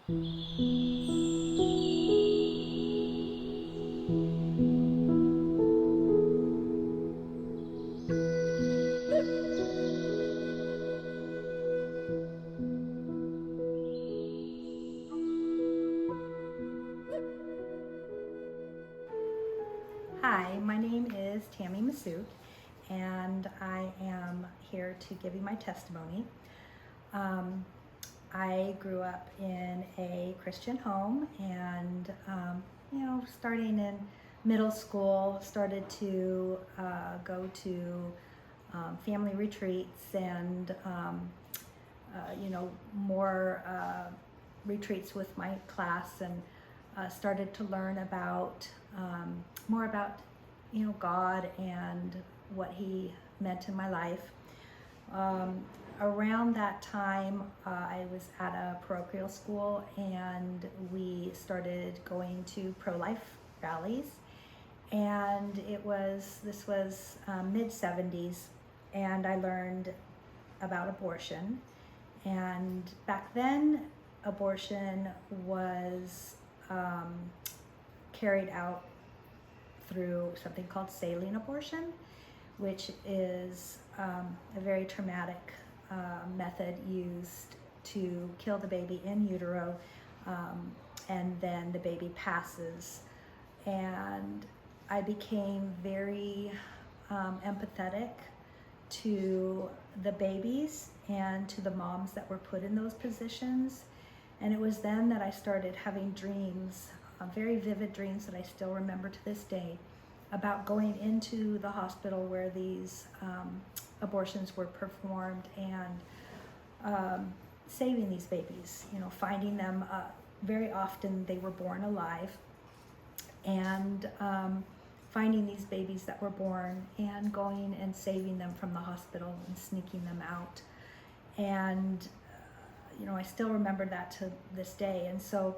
Hi, my name is Tammy Masut, and I am here to give you my testimony. I grew up in a Christian home, and starting in middle school, started to go to family retreats and more retreats with my class, and started to learn about more about God and what He meant in my life. Around that time, I was at a parochial school, and we started going to pro-life rallies. And this was mid-70s, and I learned about abortion. And back then, abortion was carried out through something called saline abortion, which is a very traumatic method used to kill the baby in utero, and then the baby passes. And I became very empathetic to the babies and to the moms that were put in those positions. And it was then that I started having dreams, very vivid dreams that I still remember to this day, about going into the hospital where these abortions were performed and saving these babies, finding them. Very often they were born alive, and finding these babies that were born and going and saving them from the hospital and sneaking them out. And I still remember that to this day. And so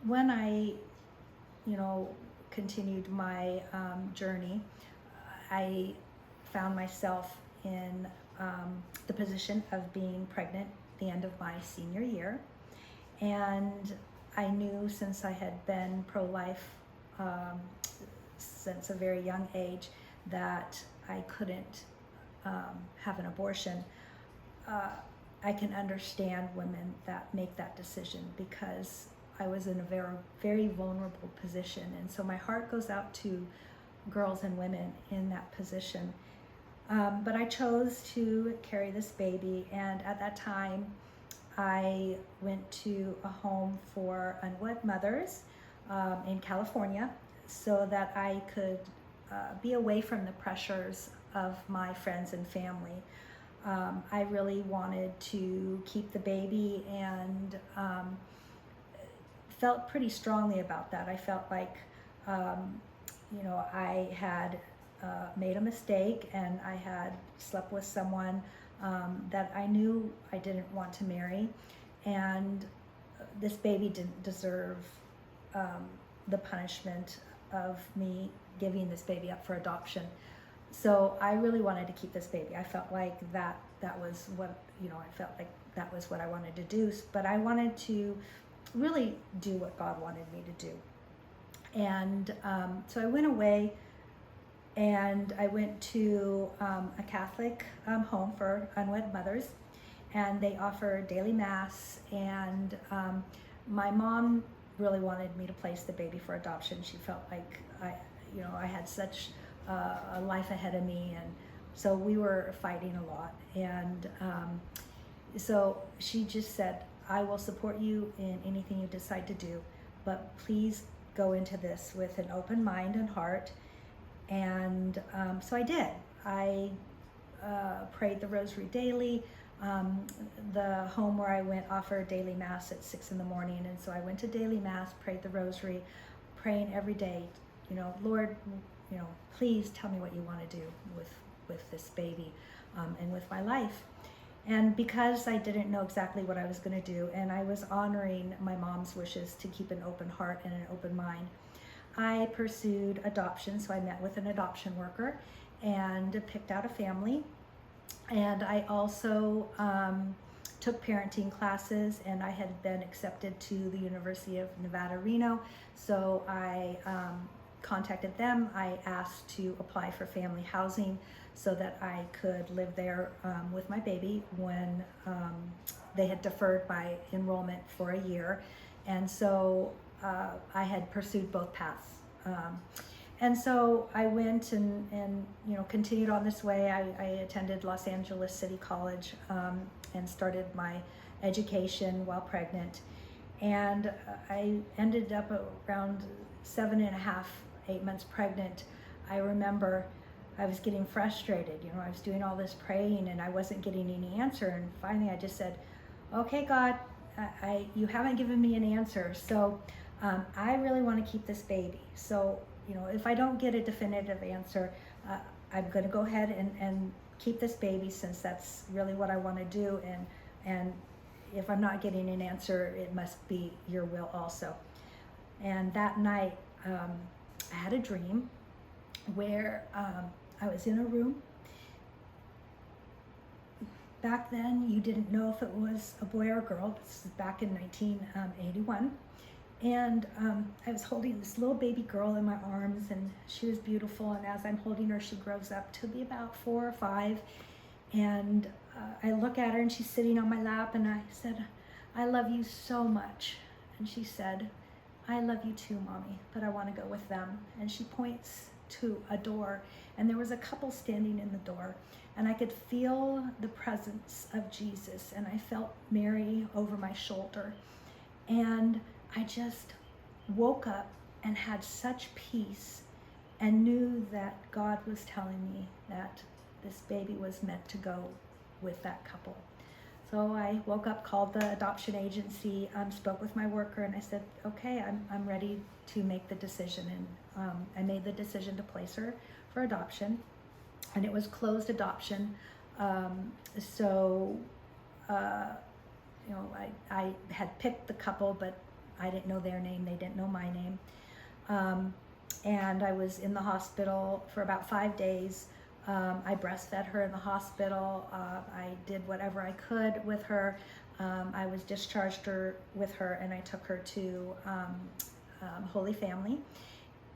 when I continued my journey, I found myself in the position of being pregnant at the end of my senior year. And I knew, since I had been pro-life since a very young age, that I couldn't have an abortion. I can understand women that make that decision, because I was in a very, very vulnerable position. And so my heart goes out to girls and women in that position. But I chose to carry this baby, and at that time I went to a home for unwed mothers in California, so that I could be away from the pressures of my friends and family. I really wanted to keep the baby, and felt pretty strongly about that. I felt like I had made a mistake, and I had slept with someone that I knew I didn't want to marry, and this baby didn't deserve the punishment of me giving this baby up for adoption. So I really wanted to keep this baby. I felt like that was what, I felt like that was what I wanted to do, but I wanted to really do what God wanted me to do. And so I went away, and I went to a Catholic home for unwed mothers, and they offer daily mass. And my mom really wanted me to place the baby for adoption. She felt like I had such a life ahead of me, and so we were fighting a lot. And so she just said, I will support you in anything you decide to do, but please go into this with an open mind and heart. And so I did. I prayed the rosary daily. The home where I went offered daily mass at 6 in the morning, and so I went to daily mass, prayed the rosary, praying every day, Lord, please tell me what you want to do with this baby and with my life. And because I didn't know exactly what I was going to do, and I was honoring my mom's wishes to keep an open heart and an open mind, I pursued adoption. So I met with an adoption worker and picked out a family. And I also took parenting classes, and I had been accepted to the University of Nevada, Reno. So I contacted them. I asked to apply for family housing so that I could live there with my baby when they had deferred my enrollment for a year. And so I had pursued both paths. And so I went and continued on this way. I attended Los Angeles City College and started my education while pregnant. And I ended up around 7.5, 8 months pregnant. I remember I was getting frustrated. I was doing all this praying and I wasn't getting any answer. And finally I just said, okay, God, you haven't given me an answer. So I really want to keep this baby. So, if I don't get a definitive answer, I'm going to go ahead and keep this baby, since that's really what I want to do. And if I'm not getting an answer, it must be your will also. And that night, I had a dream where I was in a room. Back then, you didn't know if it was a boy or a girl. This is back in 1981. And I was holding this little baby girl in my arms, and she was beautiful. And as I'm holding her, she grows up to be about 4 or 5. And I look at her, and she's sitting on my lap, and I said, I love you so much. And she said, I love you too, Mommy, but I want to go with them. And she points to a door, and there was a couple standing in the door, and I could feel the presence of Jesus, and I felt Mary over my shoulder. And I just woke up and had such peace and knew that God was telling me that this baby was meant to go with that couple. So I woke up, called the adoption agency, spoke with my worker, and I said, okay, I'm ready to make the decision. And I made the decision to place her for adoption, and it was closed adoption. I had picked the couple, but I didn't know their name. They didn't know my name. And I was in the hospital for about 5 days. I breastfed her in the hospital. I did whatever I could with her. I was discharged with her, and I took her to Holy Family,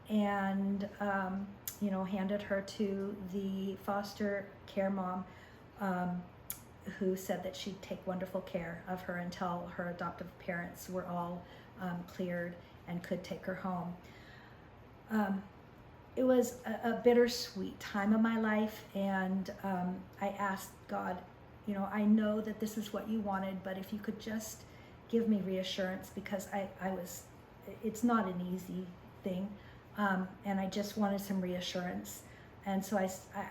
and handed her to the foster care mom, who said that she'd take wonderful care of her until her adoptive parents were all cleared and could take her home. It was a bittersweet time of my life, and I asked God, I know that this is what you wanted, but if you could just give me reassurance, because it's not an easy thing, and I just wanted some reassurance. And so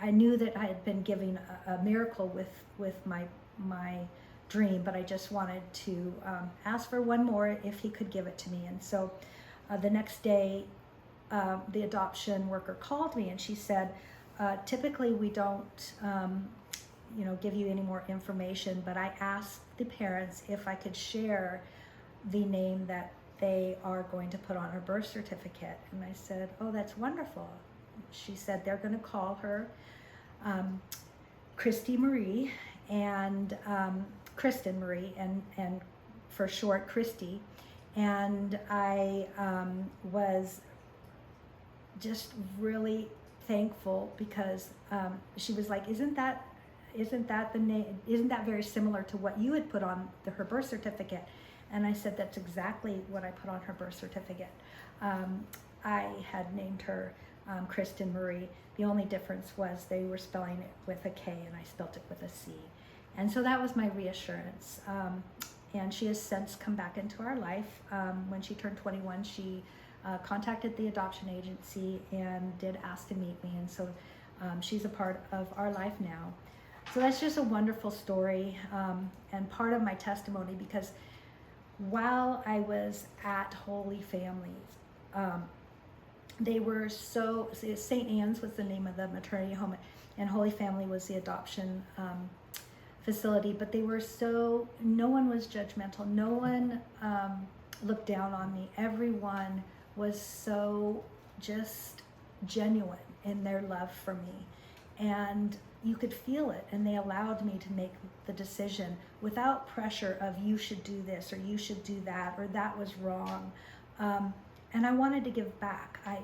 I knew that I had been given a miracle with my dream, but I just wanted to ask for one more if he could give it to me. And so the next day, the adoption worker called me, and she said, typically we don't give you any more information, but I asked the parents if I could share the name that they are going to put on her birth certificate. And I said, oh, that's wonderful. She said they're going to call her Christy Marie, and Kristen Marie, and for short, Christy. And I was just really thankful, because she was like, isn't that the name? Isn't that very similar to what you had put on her birth certificate? And I said, that's exactly what I put on her birth certificate. I had named her Kristen Marie. The only difference was they were spelling it with a K, and I spelt it with a C. And so that was my reassurance. And she has since come back into our life. When she turned 21, she contacted the adoption agency and did ask to meet me. And so she's a part of our life now. So that's just a wonderful story, and part of my testimony, because while I was at Holy Families, they were St. Anne's was the name of the maternity home, and Holy Family was the adoption facility, but they were no one was judgmental. No one looked down on me. Everyone was so just genuine in their love for me. And, you could feel it, and they allowed me to make the decision without pressure of you should do this or you should do that or that was wrong. And I wanted to give back. I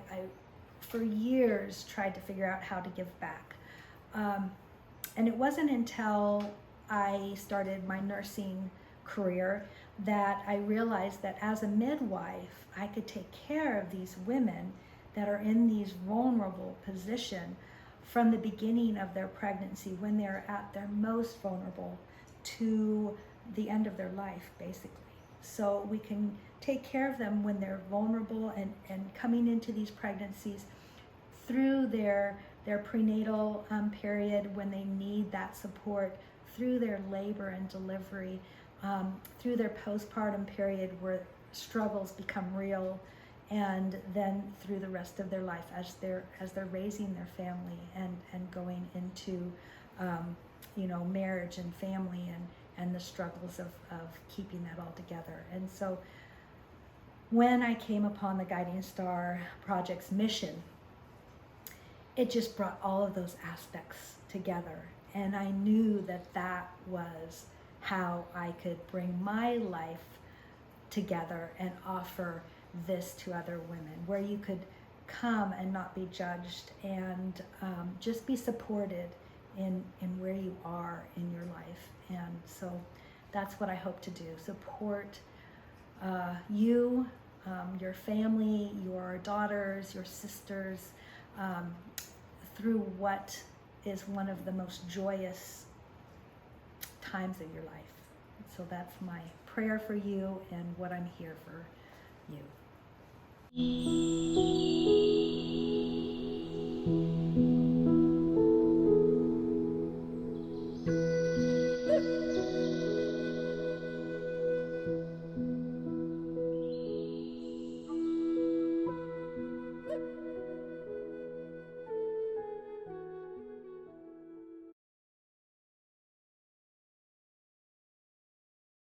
for years tried to figure out how to give back. And it wasn't until I started my nursing career that I realized that as a midwife, I could take care of these women that are in these vulnerable position from the beginning of their pregnancy, when they're at their most vulnerable, to the end of their life, basically. So we can take care of them when they're vulnerable and coming into these pregnancies, through their prenatal period when they need that support, through their labor and delivery, through their postpartum period where struggles become real, and then through the rest of their life as they're raising their family and going into marriage and family and the struggles of keeping that all together. And so when I came upon the Guiding Star Project's mission, it just brought all of those aspects together. And I knew that that was how I could bring my life together and offer this to other women, where you could come and not be judged, and just be supported in where you are in your life. And so that's what I hope to do: support you, your family, your daughters, your sisters, through what is one of the most joyous times of your life. So that's my prayer for you and what I'm here for you.